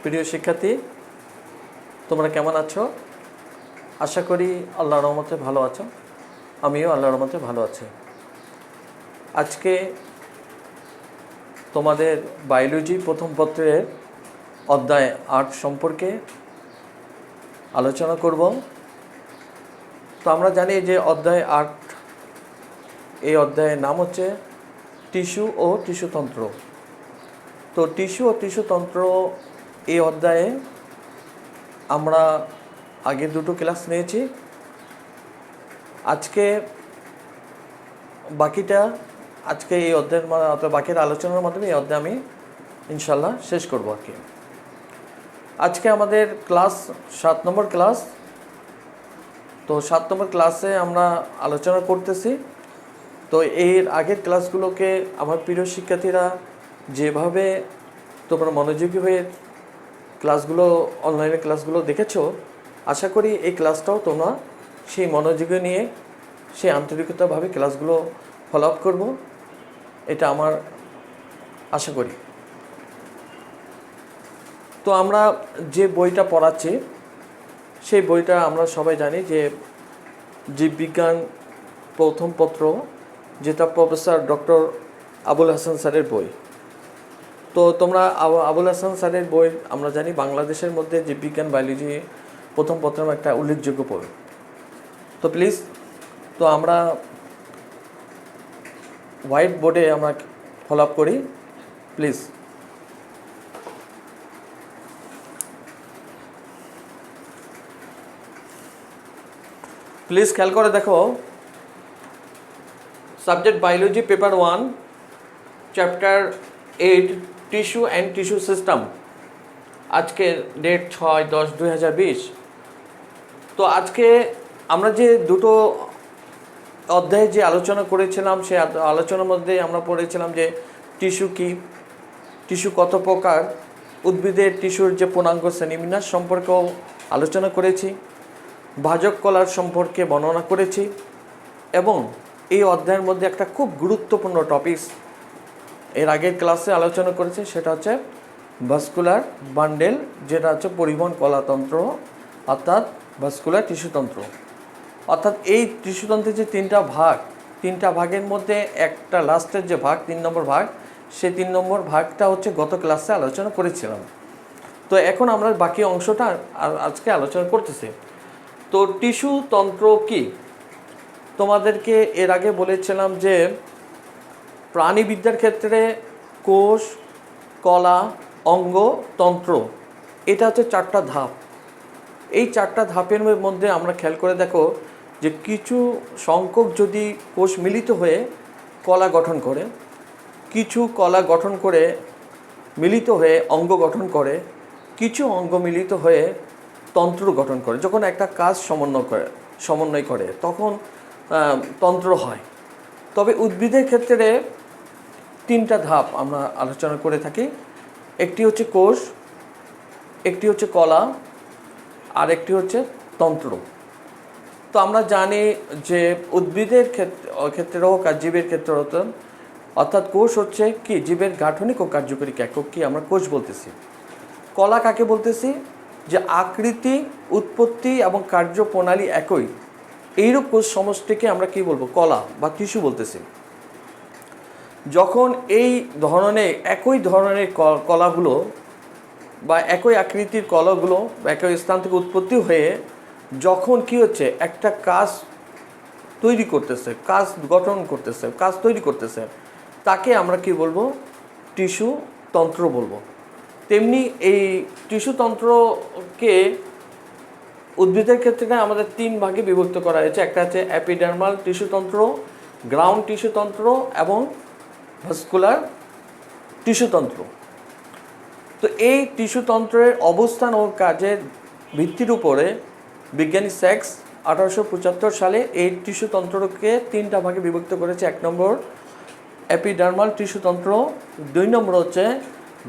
প্রিয় শিক্ষার্থী, তোমরা কেমন আছো? আশা করি আল্লাহর রহমতে ভালো আছো। আমিও আল্লাহর রহমতে ভালো আছি। আজকে তোমাদের বায়োলজি প্রথম পত্রের অধ্যায় ৮ সম্পর্কে আলোচনা করব। তো আমরা জানি যে অধ্যায় ৮, এই অধ্যায়ের নাম হচ্ছে টিস্যু ও টিস্যুতন্ত্র। তো টিস্যু ও টিস্যুতন্ত্র এই অধ্যায়ে আমরা আগের দুটো ক্লাস নিয়েছি। আজকে এই অধ্যায়ের বাকির আলোচনার মাধ্যমে এই অধ্যায় আমি ইনশাল্লাহ শেষ করব আর কি। আজকে আমাদের ক্লাস 7 নম্বর ক্লাস। তো 7 নম্বর ক্লাসে আমরা আলোচনা করতেছি। তো এর আগের ক্লাসগুলোকে আমার প্রিয় শিক্ষার্থীরা যেভাবে তোমরা মনোযোগী হয়ে ক্লাসগুলো, অনলাইনে ক্লাসগুলো দেখেছো, আশা করি এই ক্লাসটাও তোমরা সেই মনোযোগী নিয়ে সেই আন্তরিকতাভাবে ক্লাসগুলো ফলো আপ করবো, এটা আমার আশা করি। তো আমরা যে বইটা পড়াচ্ছি সেই বইটা আমরা সবাই জানি যে জীববিজ্ঞান প্রথম পত্র, যেটা প্রফেসর ডক্টর আবুল হাসান স্যারের বই। তো তোমরা আবুল হাসান স্যারের বই আমরা জানি বাংলাদেশের মধ্যে জীববিজ্ঞান বায়োলজি প্রথম পত্রের একটা উল্লেখযোগ্য বই। তো প্লিজ, তো আমরা হোয়াইট বোর্ডে আমরা ফলো আপ করি প্লিজ। প্লিজ খেয়াল করে দেখো, subject biology paper 1, chapter 8, tissue and tissue system. আজকে ডেট 6/10/2020। তো আজকে আমরা যে দুটো অধ্যায়ে যে আলোচনা করেছিলাম, সেই আলোচনার মধ্যে আমরা পড়েছিলাম যে টিস্যু কী, টিস্যু কত প্রকার, উদ্ভিদের টিস্যুর যে পূর্ণাঙ্গ শ্রেণীবিন্যাস সম্পর্কেও আলোচনা করেছি, ভাজক কলার সম্পর্কে বর্ণনা করেছি, এবং এই অধ্যায়ের মধ্যে একটা খুব গুরুত্বপূর্ণ টপিকস এর আগের ক্লাসে আলোচনা করেছি, সেটা হচ্ছে ভাস্কুলার বান্ডেল, যেটা হচ্ছে পরিবহন কলাতন্ত্র, অর্থাৎ ভাস্কুলার টিস্যুতন্ত্র। অর্থাৎ এই টিস্যুতন্ত্রের যে তিনটা ভাগের মধ্যে একটা লাস্টের যে ভাগ, 3 নম্বর ভাগ, সেই 3 নম্বর ভাগটা হচ্ছে গত ক্লাসে আলোচনা করেছিলাম। তো এখন আমরা বাকি অংশটা আজকে আলোচনা করতেছি। তো টিস্যুতন্ত্র কি? তোমাদেরকে এর আগে বলেছিলাম যে প্রাণীবিদ্যার ক্ষেত্রে কোষ, কলা, অঙ্গ, তন্ত্র, এটা হচ্ছে 4টা ধাপ। এই 4টা ধাপের মধ্যে আমরা খেয়াল করে দেখো যে কিছু সংখ্যক যদি কোষ মিলিত হয়ে কলা গঠন করে, কিছু কলা গঠন করে মিলিত হয়ে অঙ্গ গঠন করে, কিছু অঙ্গ মিলিত হয়ে তন্ত্র গঠন করে। যখন একটা কাজ সমন্বয় করে তখন তন্ত্র হয়। তবে উদ্ভিদের ক্ষেত্রে 3টা ধাপ আমরা আলোচনা করে থাকি। একটি হচ্ছে কোষ, একটি হচ্ছে কলা, আর একটি হচ্ছে তন্ত্র। তো আমরা জানি যে উদ্ভিদের ক্ষেত্রে হোক আর জীবের ক্ষেত্রে হতো, অর্থাৎ কোষ হচ্ছে কি, জীবের গাঠনিক ও কার্যকরী একক কি আমরা কোষ বলতেছি। কলা কাকে বলতেছি? যে আকৃতি, উৎপত্তি এবং কার্যপ্রণালী একই, এইরূপ কোষ সমষ্টিকে আমরা কি বলবো? কলা বা টিস্যু বলতেছি। যখন এই ধরনের একই ধরনের কলাগুলো বা একই আকৃতির কলাগুলো একই স্থান থেকে উৎপত্তি হয়ে যখন কি হচ্ছে, একটা কাজ তৈরি করতেছে, কাজ গঠন করতেছে, কাজ তৈরি করতেছে, তাকে আমরা কি বলবো? টিস্যু তন্ত্র বলবো। তেমনি এই টিস্যুতন্ত্রকে উদ্ভিদের ক্ষেত্রে আমাদের 3 ভাগে বিভক্ত করা হয়েছে। একটা হচ্ছে এপিডার্মাল টিস্যুতন্ত্র, গ্রাউন্ড টিস্যুতন্ত্র এবং ভাস্কুলার টিস্যুতন্ত্র। তো এই টিস্যুতন্ত্রের অবস্থান ও কাজের ভিত্তির উপরে বিজ্ঞানী স্যাক্স 1875 সালে এই টিস্যুতন্ত্রকে 3টা ভাগে বিভক্ত করেছে। 1 নম্বর এপিডার্মাল টিস্যুতন্ত্র, 2 নম্বর হচ্ছে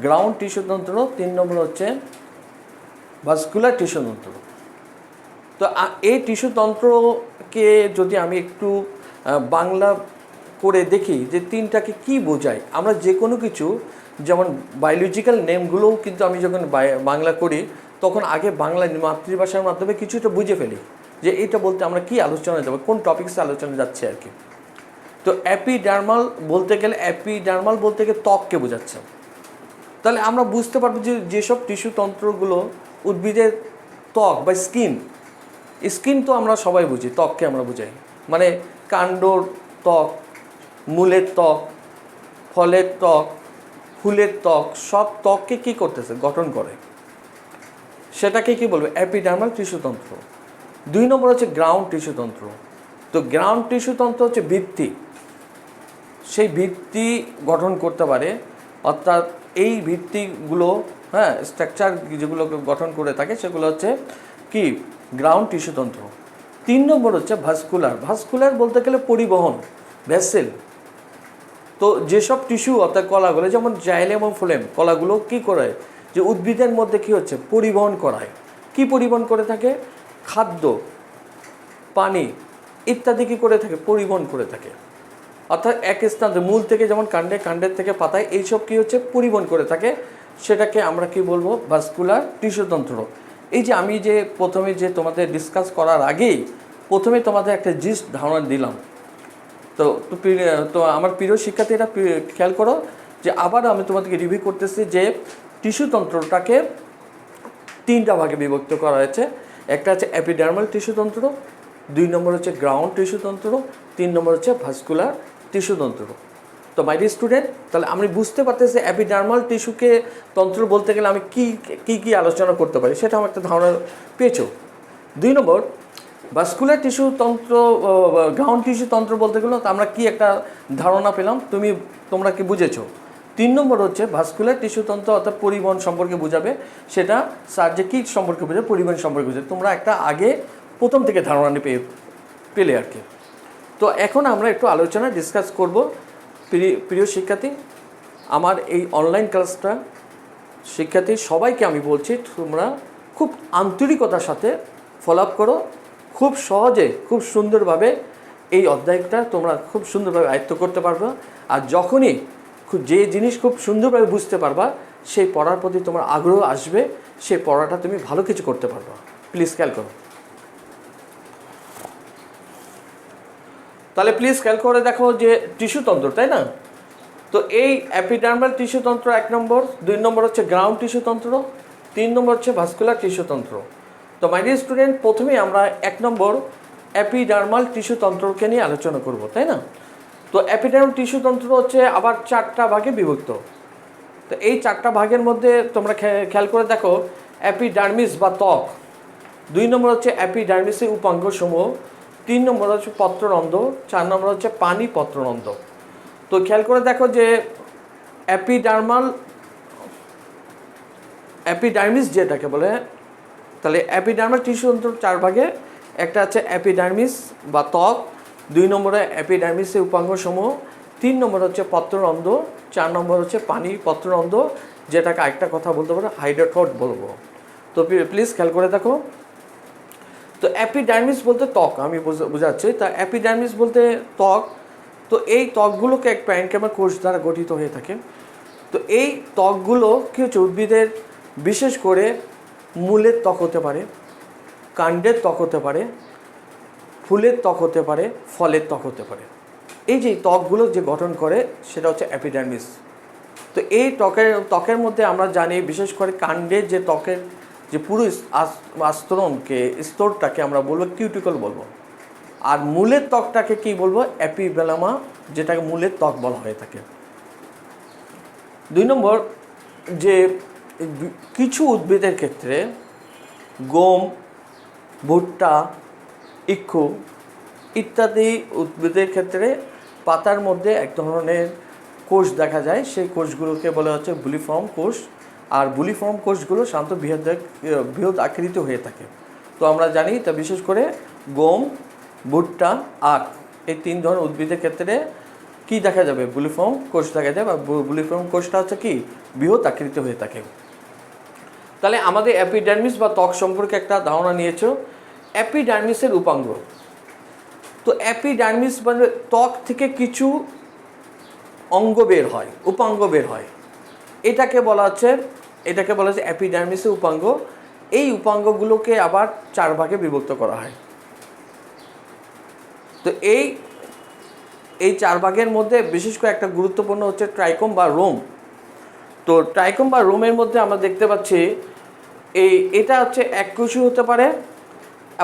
গ্রাউন্ড টিস্যুতন্ত্র, 3 নম্বর হচ্ছে ভাস্কুলার টিস্যুতন্ত্র। তো এই টিস্যুতন্ত্রকে যদি আমি একটু বাংলা করে দেখি যে 3টাকে কি বোঝায়, আমরা যে কোনো কিছু যেমন বায়োলজিক্যাল নেমগুলোও কিন্তু আমি যখন বাংলা করি তখন আগে বাংলা মাতৃভাষার মাধ্যমে কিছুটা বুঝে ফেলি যে এইটা বলতে আমরা কি আলোচনা যাবো, কোন টপিক্সে আলোচনা যাচ্ছে আর কি। তো অ্যাপিডার্মাল বলতে গেলে ত্বককে বোঝাচ্ছে। তাহলে আমরা বুঝতে পারবো যে যেসব টিস্যু তন্ত্রগুলো উদ্ভিদের ত্বক বা স্কিন তো আমরা সবাই বুঝি, ত্বককে আমরা বুঝাই, মানে কাণ্ডর ত্বক, মূলের ত্বক, ফলের ত্বক, ফুলের ত্বক, সব ত্বককে কী করতেছে, গঠন করে, সেটাকে কি বলবো, অ্যাপিডার্মাল টিস্যুতন্ত্র। 2 নম্বর হচ্ছে গ্রাউন্ড টিস্যুতন্ত্র। তো গ্রাউন্ড টিস্যুতন্ত্র হচ্ছে ভিত্তি, সেই ভিত্তি গঠন করতে পারে, অর্থাৎ এই ভিত্তিগুলো স্ট্রাকচার যেগুলো গঠন করে থাকে সেগুলো হচ্ছে কি গ্রাউন্ড টিস্যুতন্ত্র। 3 নম্বর হচ্ছে ভাস্কুলার বলতে গেলে পরিবহন, ভেসেল। তো যেসব টিস্যু অর্থাৎ কলাগুলো, যেমন জাইলেম এবং ফ্লোয়েম কলাগুলো কী করে, যে উদ্ভিদের মধ্যে কী হচ্ছে, পরিবহন করায়। কি পরিবহন করে থাকে, খাদ্য, পানি ইত্যাদি কী করে থাকে, পরিবহন করে থাকে। অর্থাৎ এক স্থান মূল থেকে যেমন কাণ্ডের থেকে পাতায়, এইসব কী হচ্ছে, পরিবহন করে থাকে, সেটাকে আমরা কি বলবো, ভাস্কুলার টিস্যুতন্ত্র। এই যে আমি যে প্রথমে যে তোমাদের ডিসকাস করার আগেই প্রথমে তোমাদের একটা জিস্ট ধারণা দিলাম, তো আমার প্রিয় শিক্ষার্থীরা খেয়াল করো যে আবার আমি তোমাদেরকে রিভিউ করতেছি যে টিস্যুতন্ত্রটাকে 3টা ভাগে বিভক্ত করা হয়েছে। একটা হচ্ছে অ্যাপিডার্মাল টিস্যুতন্ত্র, 2 নম্বর হচ্ছে গ্রাউন্ড টিস্যুতন্ত্র, 3 নম্বর হচ্ছে ভাস্কুলার টিস্যুতন্ত্র। তো মাই ডিয়ার স্টুডেন্ট, তাহলে আমি বুঝতে পারতেছি অ্যাপিডার্মাল টিস্যুকে তন্ত্র বলতে গেলে আমি কি আলোচনা করতে পারি, সেটা আমার একটা ধারণা পেয়েছো। 2 নম্বর ভাস্কুলার টিস্যুতন্ত্র, গ্রাউন্ড টিস্যুতন্ত্র বলতে গেলে আমরা কি একটা ধারণা পেলাম, তোমরা কি বুঝেছো। 3 নম্বর হচ্ছে ভাস্কুলার টিস্যুতন্ত্র, অর্থাৎ পরিবহন সম্পর্কে বোঝাবে, সেটা যে কী সম্পর্কে বোঝাবে, পরিবহন সম্পর্কে বোঝাবে। তোমরা একটা আগে প্রথম থেকে ধারণা পেলে আর কি। তো এখন আমরা একটু আলোচনা ডিসকাস করব। প্রিয় শিক্ষার্থী, আমার এই অনলাইন ক্লাসটা শিক্ষার্থী সবাইকে আমি বলছি, তোমরা খুব আন্তরিকতার সাথে ফলো আপ করো, খুব সহজে খুব সুন্দরভাবে এই অধ্যায়টা তোমরা খুব সুন্দরভাবে আয়ত্ত করতে পারবে। আর যখনই যে জিনিস খুব সুন্দরভাবে বুঝতে পারবা, সেই পড়ার প্রতি তোমার আগ্রহ আসবে, সেই পড়াটা তুমি ভালো কিছু করতে পারবা। প্লিজ খেয়াল করো। তাহলে প্লিজ খেয়াল করে দেখো যে টিস্যুতন্ত্র, তাই না? তো এই অ্যাপিডার্মাল টিস্যুতন্ত্র 1 নম্বর, 2 নম্বর হচ্ছে গ্রাউন্ড টিস্যুতন্ত্র, 3 নম্বর হচ্ছে ভাস্কুলার টিস্যুতন্ত্র। তো মাই ডিয়ার স্টুডেন্ট, প্রথমে আমরা 1 নম্বর অ্যাপিডার্মাল টিস্যুতন্ত্রকে নিয়ে আলোচনা করব, তাই না? তো অ্যাপিডার্মাল টিস্যুতন্ত্র হচ্ছে আবার 4টা ভাগে বিভক্ত। তো এই 4টা ভাগের মধ্যে তোমরা খেয়াল করে দেখো, অ্যাপিডার্মিস বা ত্বক, 2 নম্বর হচ্ছে অ্যাপিডার্মিসের উপাঙ্গসমূহ, 3 নম্বর হচ্ছে পত্ররন্ধ্র, 4 নম্বর হচ্ছে পানি পত্ররন্ধ্র। তো খেয়াল করে দেখো যে অ্যাপিডার্মিস যেটাকে বলে, তাহলে অ্যাপিডার্মাল টিস্যুতন্ত্র 4 ভাগে। একটা আছে অ্যাপিডার্মিস বা ত্বক, 2 নম্বরে অ্যাপিডার্মিসের উপাঙ্গসমূহ, 3 নম্বর হচ্ছে পত্ররন্ধ্র, 4 নম্বর হচ্ছে পানি পত্ররন্ধ্র, যেটাকে আরেকটা কথা বলতে পারো হাইড্রোথ্রোড বলবো। তো প্লিজ খেয়াল করে দেখো। তো অ্যাপিডার্মিস বলতে ত্বক, আমি বোঝাচ্ছি। তা অ্যাপিডার্মিস বলতে ত্বক। তো এই ত্বকগুলোকে এক প্যারেনকাইমা কোষ দ্বারা গঠিত হয়ে থাকে। তো এই ত্বকগুলো কী হচ্ছে, উদ্ভিদের বিশেষ করে মূলের ত্বক হতে পারে, কাণ্ডের ত্বক হতে পারে, ফুলের ত্বক হতে পারে, ফলের ত্বক হতে পারে। এই যে ত্বকগুলো যে গঠন করে সেটা হচ্ছে অ্যাপিডার্মিস। তো এই ত্বকের মধ্যে আমরা জানি বিশেষ করে কাণ্ডের যে ত্বকের যে পুরো স্তরটাকে আমরা বলবো কিউটিকল বলবো, আর মূলের ত্বকটাকে কি বলবো, অ্যাপিভেলামা, যেটাকে মূলের ত্বক বলা হয়ে থাকে। 2 নম্বর, যে কিছু উদ্ভিদের ক্ষেত্রে গম, ভুট্টা, ইক্ষু ইত্যাদি উদ্ভিদের ক্ষেত্রে পাতার মধ্যে এক ধরনের কোষ দেখা যায়, সেই কোষগুলোকে বলা হচ্ছে বুলিফর্ম কোষ। আর বুলিফর্ম কোষগুলো সাধারণত বৃহৎ আকৃতি হয়ে থাকে। তো আমরা জানি, তা বিশেষ করে গম, ভুট্টা, আখ এই 3 ধরনের উদ্ভিদের ক্ষেত্রে কি দেখা যাবে, বুলিফর্ম কোষ দেখা যায়, বা বুলিফর্ম কোষটা হচ্ছে কি বৃহৎ আকৃতি হয়ে থাকে। তাহলে আমাদের অ্যাপিডার্মিস বা ত্বক সম্পর্কে একটা ধারণা নিয়েছো। অ্যাপিডার্মিসের উপাঙ্গ, তো অ্যাপিডার্মিস মানে ত্বক থেকে কিছু অঙ্গ বের হয়, উপাঙ্গ বের হয়। এটাকে বলা হচ্ছে অ্যাপিডার্মিসের উপাঙ্গ। এই উপাঙ্গগুলোকে আবার 4 ভাগে বিভক্ত করা হয়। তো এই 4 ভাগের মধ্যে বিশেষ করে একটা গুরুত্বপূর্ণ হচ্ছে ট্রাইকোম বা রোম। তো ট্রাইকোম বা রোমের মধ্যে আমরা দেখতে পাচ্ছি এটা হচ্ছে এককোষী হতে পারে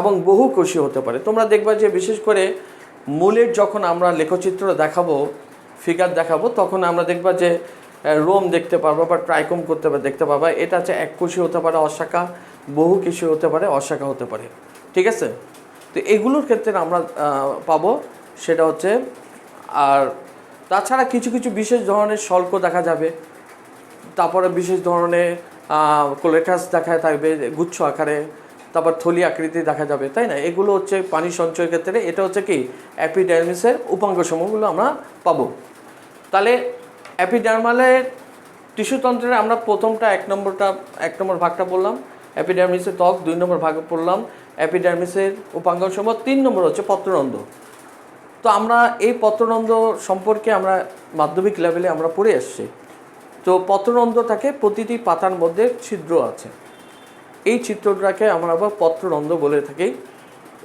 এবং বহুকোষী হতে পারে। তোমরা দেখবা যে বিশেষ করে মূলের যখন আমরা লেখচিত্র দেখাবো, ফিগার দেখাবো, তখন আমরা দেখবা যে রোম দেখতে পারবো বা ট্রাইকোম দেখতে পারবা। এটা হচ্ছে এককোষী হতে পারে অশাখা, বহুকোষী হতে পারে অশাখা হতে পারে। ঠিক আছে? তো এগুলোর ক্ষেত্রে আমরা পাবো সেটা হচ্ছে। আর তাছাড়া কিছু কিছু বিশেষ ধরনের শল্ক দেখা যাবে, তারপরে বিশেষ ধরনের কোলেটাস দেখা থাকবে গুচ্ছ আকারে, তারপর থলি আকৃতি দেখা যাবে, তাই না? এগুলো হচ্ছে পানি সঞ্চয়ের ক্ষেত্রে এটা হচ্ছে কি অ্যাপিডার্মিসের উপাঙ্গসমূহগুলো আমরা পাবো। তাহলে অ্যাপিডার্মালের টিস্যুতন্ত্রের আমরা প্রথমটা এক নম্বর ভাগটা বললাম, অ্যাপিডার্মিসের ত্বক। 2 নম্বর ভাগ পড়লাম অ্যাপিডার্মিসের উপাঙ্গসমূহ। 3 নম্বর হচ্ছে পত্ররন্ধ্র। তো আমরা এই পত্ররন্ধ্র সম্পর্কে আমরা মাধ্যমিক লেভেলে আমরা পড়ে আসছি। তো পত্ররন্ধ্র থাকে, প্রতিটি পাতার মধ্যে ছিদ্র আছে। এই ছিদ্রটাকে আমরা আবার পত্ররন্ধ্র বলে থাকি।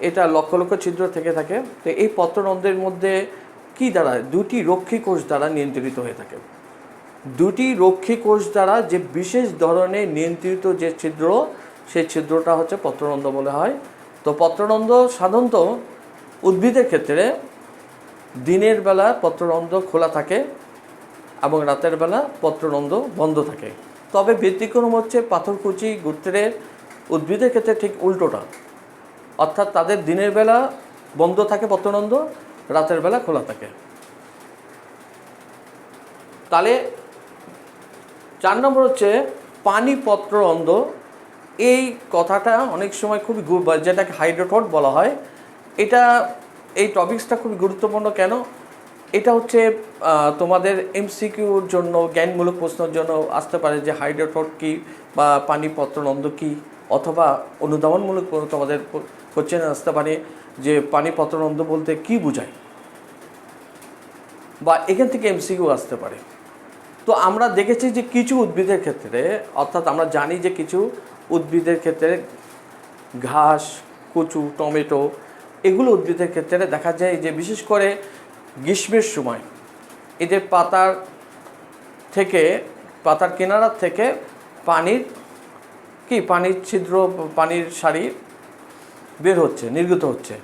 এটা লক্ষ লক্ষ ছিদ্র থেকে থাকে। তো এই পত্ররন্ধ্রের মধ্যে কি দ্বারা 2টি রক্ষী কোষ দ্বারা নিয়ন্ত্রিত হয়ে থাকে। 2টি রক্ষী কোষ দ্বারা যে বিশেষ ধরনের নিয়ন্ত্রিত যে ছিদ্র, সেই ছিদ্রটা হচ্ছে পত্ররন্ধ্র বলা হয়। তো পত্ররন্ধ্র সাধারণত উদ্ভিদের ক্ষেত্রে দিনের বেলা পত্ররন্ধ্র খোলা থাকে এবং রাতের বেলা পত্ররন্ধ্র বন্ধ থাকে। তবে ব্যতিক্রম হচ্ছে পাথরকুচি গোত্রের উদ্ভিদের ক্ষেত্রে ঠিক উল্টোটা, অর্থাৎ তাদের দিনের বেলা বন্ধ থাকে পত্ররন্ধ্র, রাতের বেলা খোলা থাকে। তাহলে 4 নম্বর হচ্ছে পানি পত্ররন্ধ্র। এই কথাটা অনেক সময় খুবই যেটাকে হাইড্রোটড বলা হয়, এই টপিক্সটা খুবই গুরুত্বপূর্ণ। কেন? এটা হচ্ছে তোমাদের এমসিকিউর জন্য, জ্ঞানমূলক প্রশ্নের জন্য আসতে পারে যে হাইড্রোটড কী বা পানি পত্ররন্ধ্র কী, অথবা অনুধাবনমূলক তোমাদের কোশ্চেন আসতে পারে যে পানি পত্ররন্ধ্র বলতে কী বোঝায়, বা এখান থেকে এমসিকিউ আসতে পারে। তো আমরা দেখেছি যে কিছু উদ্ভিদের ক্ষেত্রে, অর্থাৎ আমরা জানি যে কিছু উদ্ভিদের ক্ষেত্রে ঘাস, কচু, টমেটো, এগুলো উদ্ভিদের ক্ষেত্রে দেখা যায় যে বিশেষ করে গ্রীষ্মের সময় এদের পাতার কিনারা থেকে পানির ছিদ্র, পানির সারি বের হচ্ছে, নির্গত হচ্ছে।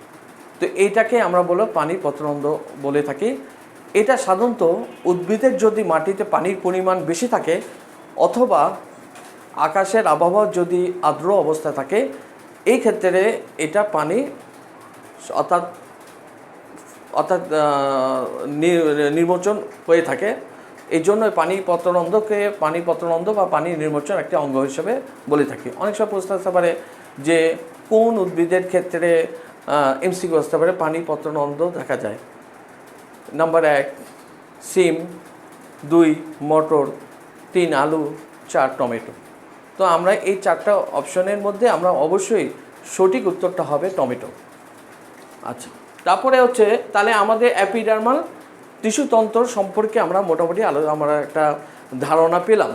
তো এইটাকে আমরা বলে পানি পত্ররন্ধ্র বলে থাকি। এটা সাধারণত উদ্ভিদের যদি মাটিতে পানির পরিমাণ বেশি থাকে অথবা আকাশের আবহাওয়া যদি আর্দ্র অবস্থায় থাকে, এই ক্ষেত্রে এটা পানি অর্থাৎ নির্মোচন হয়ে থাকে। এই জন্য পানি পত্ররন্ধ্র বা পানি নির্মোচন একটি অঙ্গ হিসেবে বলে থাকি। অনেক সময় প্রশ্ন আসতে পারে যে কোন উদ্ভিদের ক্ষেত্রে এমসিকিউ আসতে পারে পানি পত্ররন্ধ্র দেখা যায়। নাম্বার 1 সিম, 2 মটর, 3 আলু, 4 টমেটো। তো আমরা এই 4টা অপশনের মধ্যে আমরা অবশ্যই সঠিক উত্তরটা হবে টমেটো। আচ্ছা, তারপরে হচ্ছে তাহলে আমাদের অ্যাপিডার্মাল টিস্যুতন্ত্র সম্পর্কে আমরা মোটামুটি আমরা একটা ধারণা পেলাম।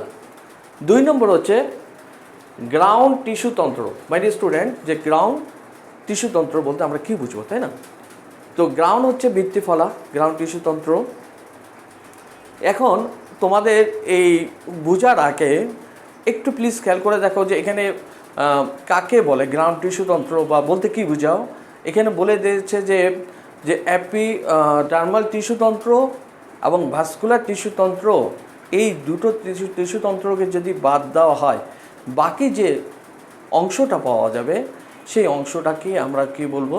2 নম্বর হচ্ছে গ্রাউন্ড টিস্যুতন্ত্র। মাই ডিয়ার স্টুডেন্ট, যে গ্রাউন্ড টিস্যুতন্ত্র বলতে আমরা কী বুঝবো, তাই না? তো গ্রাউন্ড হচ্ছে ভিত্তিফলা, গ্রাউন্ড টিস্যুতন্ত্র। এখন তোমাদের এই বোঝার আগে একটু প্লিজ খেয়াল করে দেখো যে এখানে কাকে বলে গ্রাউন্ড টিস্যুতন্ত্র বা বলতে কী বুঝাও। এখানে বলে দিয়েছে যে অ্যাপিডার্মাল টিস্যুতন্ত্র এবং ভাস্কুলার টিস্যুতন্ত্র, এই দুটো টিস্যুতন্ত্রকে যদি বাদ দেওয়া হয়, বাকি যে অংশটা পাওয়া যাবে সেই অংশটাকে আমরা কি বলবো,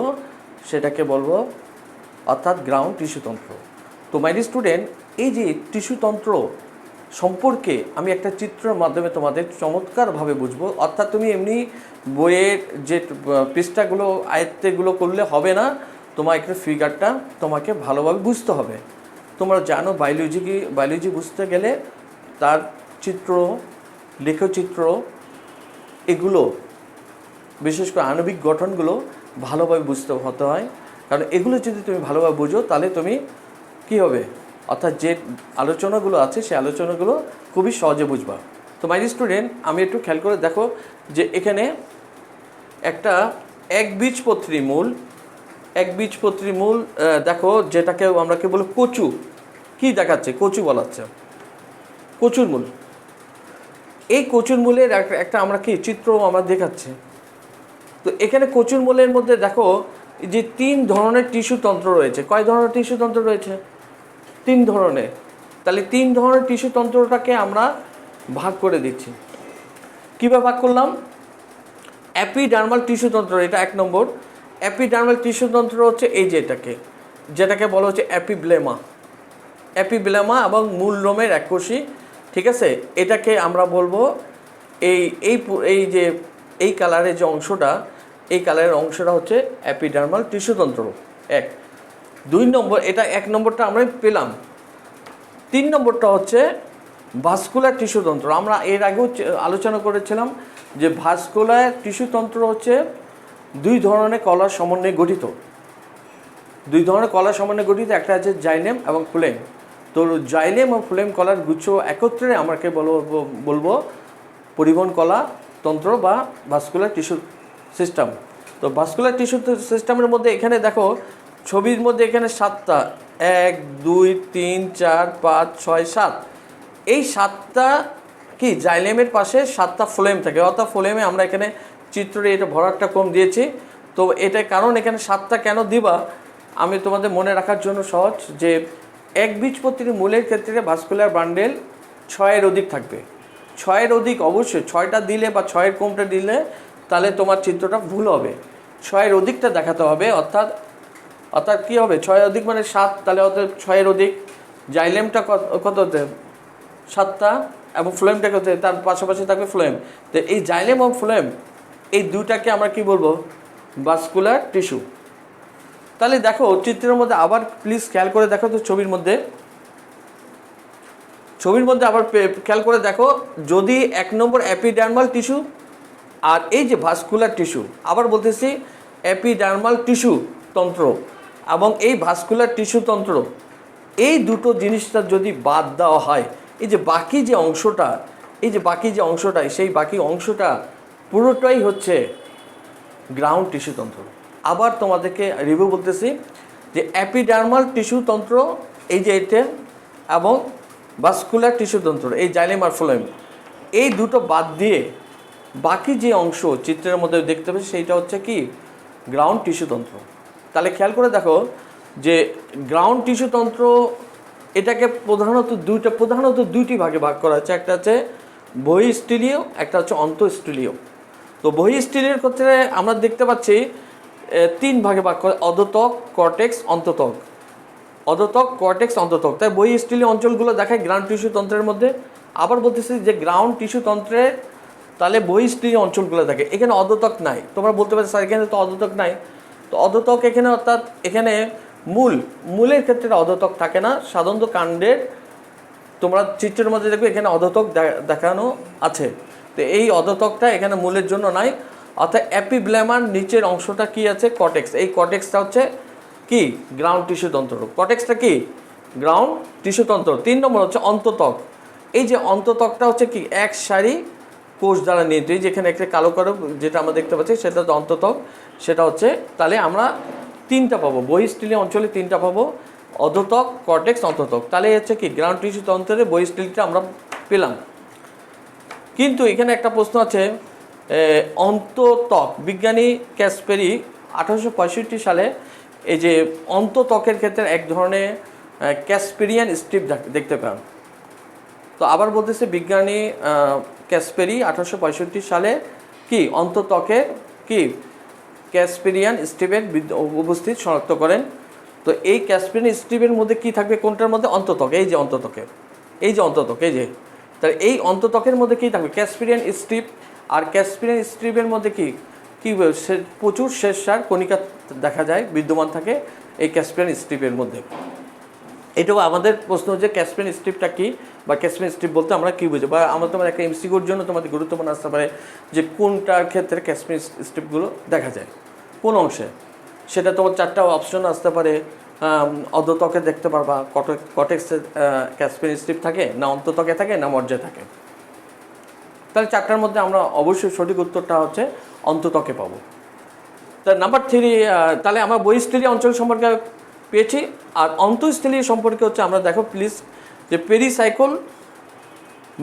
সেটাকে বলবো অর্থাৎ গ্রাউন্ড টিস্যুতন্ত্র। তো মাই ডিয়ার স্টুডেন্ট, এই যে টিস্যুতন্ত্র সম্পর্কে আমি একটা চিত্রের মাধ্যমে তোমাদের চমৎকারভাবে বুঝবো। অর্থাৎ তুমি এমনি বইয়ের যে পৃষ্ঠাগুলো আয়ত্তেগুলো করলে হবে না, তোমার একটা ফিগারটা তোমাকে ভালোভাবে বুঝতে হবে। তোমরা জানো বায়োলজি বুঝতে গেলে তার চিত্র, লেখচিত্র, এগুলো বিশেষ করে আণবিক গঠনগুলো ভালোভাবে বুঝতে হতে হয়। কারণ এগুলো যদি তুমি ভালোভাবে বুঝো তাহলে তুমি কী হবে, অর্থাৎ যে আলোচনাগুলো আছে সেই আলোচনাগুলো খুবই সহজে বুঝবা। তো মাই স্টুডেন্ট, আমি একটু খেয়াল করে দেখো যে এখানে একটা একবীজপত্রী মূল দেখো, যেটাকে আমরা কি বলি কচু, কি দেখাচ্ছে কচু বলাচ্ছে, কচুর মূল। এই কচুর মূলের একটা আমরা কি চিত্র আমরা দেখাচ্ছি। তো এখানে কচুর মূলের মধ্যে দেখো যে 3 ধরনের টিস্যু তন্ত্র রয়েছে। কয় ধরনের টিস্যু তন্ত্র রয়েছে? 3 ধরনের। তাহলে 3 ধরনের টিস্যু তন্ত্রটাকে আমরা ভাগ করে দিচ্ছি। কীভাবে ভাগ করলাম? অ্যাপিডার্মাল টিস্যু তন্ত্র, এটা 1 নম্বর। অ্যাপিডার্মাল টিস্যু তন্ত্র হচ্ছে এই যেটাকে বলা হচ্ছে অ্যাপিব্লেমা এবং মূল লোমের এককোষী, ঠিক আছে। এটাকে আমরা বলবো এই যে এই কালারের যে অংশটা, এই কালারের অংশটা হচ্ছে অ্যাপিডার্মাল টিস্যুতন্ত্র 1। 2 নম্বর, এটা 1 নম্বরটা আমরা পেলাম। 3 নম্বরটা হচ্ছে ভাস্কুলার টিস্যুতন্ত্র। আমরা এর আগেও আলোচনা করেছিলাম যে ভাস্কুলার টিস্যুতন্ত্র হচ্ছে 2 ধরনের কলার সমন্বয়ে গঠিত। 2 ধরনের কলার সমন্বয়ে গঠিত, একটা আছে জাইলেম এবং ফ্লোয়েম। তো জাইলেম ও ফ্লোয়েম কলার গুচ্ছ একত্রে আমাকে বলবো পরিবহন কলা তন্ত্র বা ভাস্কুলার টিস্যু সিস্টেম। তো ভাস্কুলার টিস্যু সিস্টেমের মধ্যে এখানে দেখো ছবির মধ্যে এখানে 7টা, 1 2 3 4 5 6 7, এই 7টা কি জাইলেমের পাশে 7টা ফ্লোয়েম থাকে। অর্থাৎ ফ্লোয়েমে আমরা এখানে চিত্রে এটা ভরাটটা কম দিয়েছি। তো এটা কারণ এখানে 7টা কেন দিবা, আমি তোমাদের মনে রাখার জন্য সহজ, যে একবীজপত্রী মূলের ক্ষেত্রে ভাস্কুলার বান্ডেল 6-এর অধিক থাকবে। 6-এর অধিক অবশ্যই, 6টা দিলে বা 6-এর কমটা দিলে তাহলে তোমার চিত্রটা ভুল হবে। 6-এর অধিকটা দেখাতে হবে। অর্থাৎ কী হবে, 6-এর অধিক মানে 7, তাহলে অর্থাৎ 6-এর অধিক। জাইলেমটা কত হতে 7টা এবং ফ্লোয়েমটা কত, তার পাশাপাশি থাকবে ফ্লোয়েম। তো এই জাইলেম এবং ফ্লোয়েম এই দুটাকে আমরা কি বলবো, ভাস্কুলার টিস্যু। তাহলে দেখো চিত্রের মধ্যে আবার প্লিজ খেয়াল করে দেখো তো, ছবির মধ্যে আবার খেয়াল করে দেখো, যদি 1 নম্বর অ্যাপিডার্মাল টিস্যু আর এই যে ভাস্কুলার টিস্যু, আবার বলতেছি অ্যাপিডার্মাল টিস্যু তন্ত্র এবং এই ভাস্কুলার টিস্যু তন্ত্র, এই দুটো জিনিসটা যদি বাদ দেওয়া হয়, এই যে বাকি যে অংশটা সেই বাকি অংশটা পুরোটাই হচ্ছে গ্রাউন্ড টিস্যু তন্ত্র। আবার তোমাদেরকে রিভিউ বলতেছি যে অ্যাপিডার্মাল টিস্যু তন্ত্র এই যে এটা এবং ভাস্কুলার টিস্যু তন্ত্র এই জাইলেম আর ফ্লোয়েম, এই দুটো বাদ দিয়ে বাকি যে অংশ চিত্রের মধ্যে দেখতে পাচ্ছি সেইটা হচ্ছে কি গ্রাউন্ড টিস্যু তন্ত্র। তাহলে খেয়াল করে দেখো যে গ্রাউন্ড টিস্যু তন্ত্র এটাকে প্রধানত দুইটি ভাগে ভাগ করা হচ্ছে। একটা হচ্ছে বহিঃস্থলীয়, একটা হচ্ছে অন্তঃস্থলীয়। তো বহিঃস্থলীয় ক্ষেত্রে আমরা দেখতে পাচ্ছি 3 ভাগে ভাগ করে, অধোত্বক, কর্টেক্স, অন্তত্বক। তাই বহিঃস্থলীয় অঞ্চলগুলো দেখায় গ্রাউন্ড টিস্যু তন্ত্রের মধ্যে। আবার বলতেছি যে গ্রাউন্ড টিস্যু তন্ত্রের তাহলে বহিঃস্থলীয় অঞ্চলগুলো থাকে, এখানে অধোত্বক নাই। তোমরা বলতে পারো স্যার এখানে তো অধোত্বক নাই। তো অধোত্বক এখানে, অর্থাৎ এখানে মূলের ক্ষেত্রে অধোত্বক থাকে না। সাধারণত কাণ্ডের তোমরা চিত্রের মধ্যে দেখবে এখানে অধোত্বক দেখানো আছে। তো এই অধোত্বকটা এখানে মূলের জন্য নাই। অর্থাৎ অ্যাপিব্লেমার নিচের অংশটা কি আছে, কর্টেক্স। এই কর্টেক্সটা হচ্ছে কি গ্রাউন্ড টিস্যু তন্ত্র। কর্টেক্সটা কি গ্রাউন্ড টিস্যু তন্ত্র। 3 নম্বর হচ্ছে অন্তত্বক। এই যে অন্তত্বকটা হচ্ছে কি এক সারি কোষ দ্বারা নিয়ন্ত্রিত। যেখানে একটা কালো কালো যেটা আমরা দেখতে পাচ্ছি সেটা হচ্ছে অন্তত্বক। সেটা হচ্ছে, তাহলে আমরা 3টা পাবো, বহিঃস্থলীয় অঞ্চলে 3টা পাবো, অধোত্বক, কর্টেক্স, অন্তত্বক। তাহলে হচ্ছে কি গ্রাউন্ড টিস্যু তন্ত্রের বহিঃস্থলীটা আমরা পেলাম। কিন্তু এখানে একটা প্রশ্ন আছে, অন্তত্বক বিজ্ঞানী ক্যাসপেরি 1865 সালে এই যে অন্তত্বকের ক্ষেত্রে এক ধরনের ক্যাসপেরিয়ান স্ট্রিপ দেখতে পান। তো আবার বলতেছে বিজ্ঞানী ক্যাসপেরি 1865 সালে কি অন্তত্বকের কি ক্যাসপেরিয়ান স্ট্রিপের উপস্থিত শনাক্ত করেন। তো এই ক্যাসপেরিয়ান স্ট্রিপের মধ্যে কি থাকবে, কোনটার মধ্যে, অন্তত্বক। এই যে অন্তত্বকের তাহলে এই অন্তত্বকের মধ্যে কি থাকবে, ক্যাসপেরিয়ান স্ট্রিপ। আর ক্যাসপেরিয়ান স্ট্রিপের মধ্যে কি প্রচুর শ্বেতসার কণিকা দেখা যায়, বিদ্যমান থাকে এই ক্যাসপেরিয়ান স্ট্রিপের মধ্যে। এটাও আমাদের প্রশ্ন হচ্ছে ক্যাসপেরিয়ান স্ট্রিপটা কি, বা ক্যাসপেরিয়ান স্ট্রিপ বলতে আমরা কী বুঝি, বা আমরা তোমার একটা এমসিকিউর জন্য তোমাদের গুরুত্বপূর্ণ আসতে পারে যে কোনটার ক্ষেত্রে ক্যাসপেরিয়ান স্ট্রিপগুলো দেখা যায়, কোন অংশে। সেটা তোমার 4টা অপশন আসতে পারে, অধত্বকে দেখতে পারবা কটেক্সে ক্যাসপিয়ান স্ট্রিপ থাকে না অন্তত্বকে থাকে না মজ্জায় থাকে। তাহলে চারটার মধ্যে আমরা অবশ্যই সঠিক উত্তরটা হচ্ছে অন্তত্বকে পাবো। তা নাম্বার 3, তাহলে আমরা বহিঃস্থলীয় অঞ্চল সম্পর্কে পেয়েছি। আর অন্তঃস্থলীয় সম্পর্কে হচ্ছে আমরা দেখো প্লিজ যে পেরিসাইকল,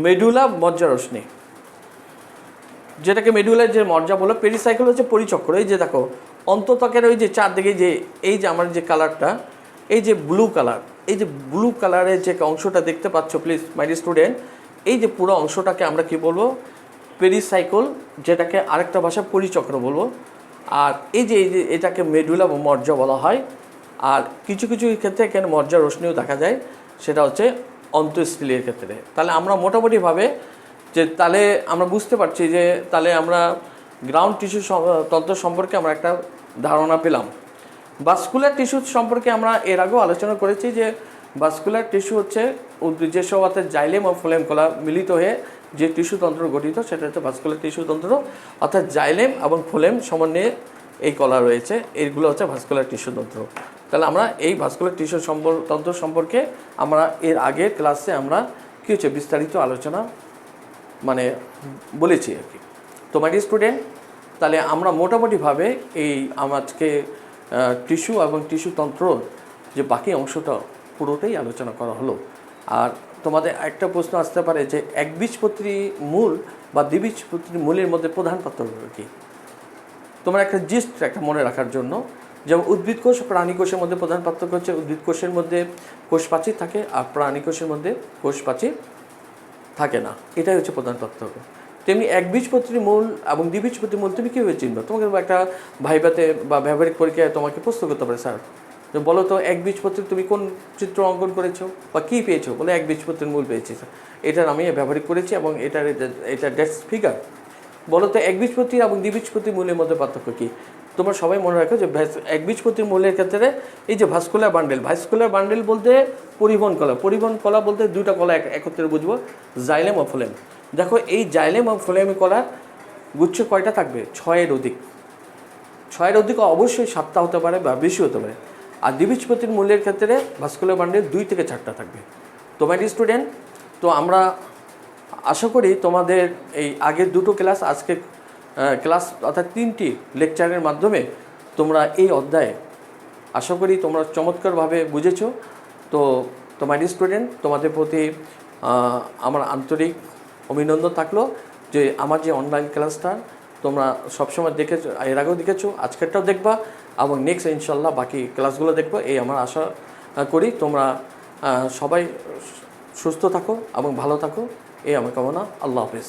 মেডুলা, মজ্জা রশ্মি, যেটাকে মেডুলার যে মজ্জা বলো, পেরিসাইকল হচ্ছে পরিচক্র। এই যে দেখো অন্তত্বকের ওই যে চারদিকে যে এই যে আমার যে কালারটা, এই যে ব্লু কালার, এই যে ব্লু কালারের যে অংশটা দেখতে পাচ্ছ প্লিজ মাই ডিয়ার স্টুডেন্ট, এই যে পুরো অংশটাকে আমরা কি বলবো, পেরিসাইকল, যেটাকে আরেকটা ভাষায় পরিচক্র বলবো। আর এই যে এটাকে মেডুলা বা মজ্জা বলা হয়। আর কিছু কিছু ক্ষেত্রে এখানে মজ্জা রশ্মিও দেখা যায়, সেটা হচ্ছে অন্তঃস্থলীর ক্ষেত্রে। তাহলে আমরা মোটামুটিভাবে যে তাহলে আমরা বুঝতে পারছি যে তাহলে আমরা গ্রাউন্ড টিস্যু তন্ত্র সম্পর্কে আমরা একটা ধারণা পেলাম। ভাস্কুলার টিস্যু সম্পর্কে আমরা এর আগেও আলোচনা করেছি যে ভাস্কুলার টিস্যু হচ্ছে যেসব অর্থাৎ জাইলেম ও ফ্লোয়েম কলা মিলিত হয়ে যে টিস্যু তন্ত্র গঠিত, সেটা হচ্ছে ভাস্কুলার টিস্যু তন্ত্র। অর্থাৎ জাইলেম এবং ফ্লোয়েম সমন্বয়ে এই কলা রয়েছে, এইগুলো হচ্ছে ভাস্কুলার টিস্যু তন্ত্র। তাহলে আমরা এই ভাস্কুলার টিস্যু তন্ত্র সম্পর্কে আমরা এর আগের ক্লাসে আমরা কী হচ্ছে বিস্তারিত আলোচনা মানে বলেছি আর কি। তো মাই ডিয়ার স্টুডেন্ট, তাহলে আমরা মোটামুটিভাবে এই আজকে টিস্যু এবং টিস্যু তন্ত্র যে বাকি অংশটা পুরোটাই আলোচনা করা হলো। আর তোমাদের একটা প্রশ্ন আসতে পারে যে একবীজপত্রী মূল বা দ্বিবীজপত্রী মূলের মধ্যে প্রধান পার্থক্য কী? তোমরা একটা জিস্ট একটা মনে রাখার জন্য, যেমন উদ্ভিদ কোষ প্রাণী কোষের মধ্যে প্রধান পার্থক্য হচ্ছে উদ্ভিদ কোষের মধ্যে কোষ প্রাচীর থাকে আর প্রাণী কোষের মধ্যে কোষ প্রাচীর থাকে না, এটাই হচ্ছে প্রধান পার্থক্য। তেমনি একবীজপত্রী মূল এবং দ্বিবীজপত্রী মূল তুমি কীভাবে চিনবে? তোমাকে একটা ভাইভাতে বা ব্যবহারিক পরীক্ষায় তোমাকে প্রশ্ন করতে পারে, স্যার বলো তো একবীজপত্রী তুমি কোন চিত্র অঙ্কন করেছো বা কী পেয়েছো? বলে একবীজপত্রীর মূল পেয়েছি স্যার, এটার আমি ব্যবহারিক করেছি এবং এটা ডেস্ক ফিগার। বলো তো একবীজপত্রী এবং দ্বিবীজপত্রী মূলের মধ্যে পার্থক্য কী? তোমরা সবাই মনে রাখো যে একবীজপত্রীর মূলের ক্ষেত্রে এই যে ভাস্কুলার বান্ডেল বলতে পরিবহন কলা বলতে দুইটা কলা একত্রে বুঝবো, জাইলেম ও ফ্লোয়েম। দেখো এই জাইলেম ও ফ্লোয়েম কলার গুচ্ছ কয়টা থাকবে? 6-এর অধিক। 6-এর অধিক অবশ্যই 7টা হতে পারে বা বেশি হতে পারে। আর দ্বিবীজপত্রীর মূলের ক্ষেত্রে ভাস্কুলার বান্ডেল 2 থেকে 4টা থাকবে। তো মাই ডিয়ার স্টুডেন্ট, তো আমরা আশা করি তোমাদের এই আগের দুটো ক্লাস, আজকে ক্লাস অর্থাৎ 3টি লেকচারের মাধ্যমে তোমরা এই অধ্যায়ে আশা করি তোমরা চমৎকারভাবে বুঝেছো। তো মাই ডিয়ার স্টুডেন্ট, তোমাদের প্রতি আমার আন্তরিক অভিনন্দন থাকলো যে আমার যে অনলাইন ক্লাসটা তোমরা সবসময় দেখেছো, এর আগেও দেখেছো, আজকেরটাও দেখবা এবং নেক্সট ইনশাল্লাহ বাকি ক্লাসগুলো দেখবো, এই আমার আশা করি। তোমরা সবাই সুস্থ থাকো এবং ভালো থাকো, এই আমার কামনা। আল্লাহ হাফেজ।